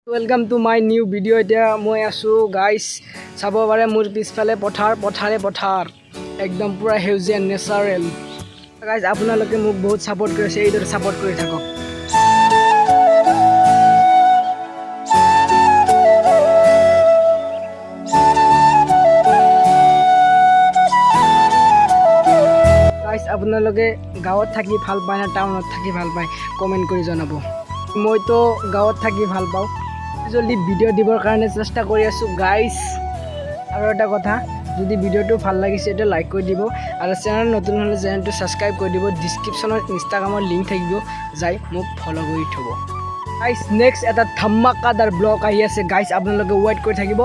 Welcome to my new video. এতিয়া মই আছো গাইস চাব পাৰে মোৰ পিছফালে পথাৰ একদম পুৰা হেউজিয়া নেচাৰেল গাইস আপোনালোকে মোক বহুত সাপোৰ্ট কৰিছে এইদৰে সাপোৰ্ট কৰি থাকক গাইস আপোনালোকে গাঁৱত থাকি ভাল পায় না টাউনত থাকি ভাল পায় কমেন্ট কৰি জনাব মই তো গাঁৱত থাকি ভাল পাওঁ জলদি ভিডিও দিবৰ কাৰণে চেষ্টা কৰি আছো গাইস আৰু এটা কথা যদি ভিডিওটো ভাল লাগিছে এটা লাইক কৰি দিব আৰু চেনেল নতুন হলে চেনেলটো সাবস্ক্ৰাইব কৰি দিব ডেসক্ৰিপচনত ইনষ্টাগ্ৰামৰ লিংক থাকিব যাই মোক ফলো কৰি থব গাইস নেক্সট এটা ধমাকাদাৰ ব্লগ আহি আছে গাইস আপোনালোকে ওয়েট কৰি থাকিব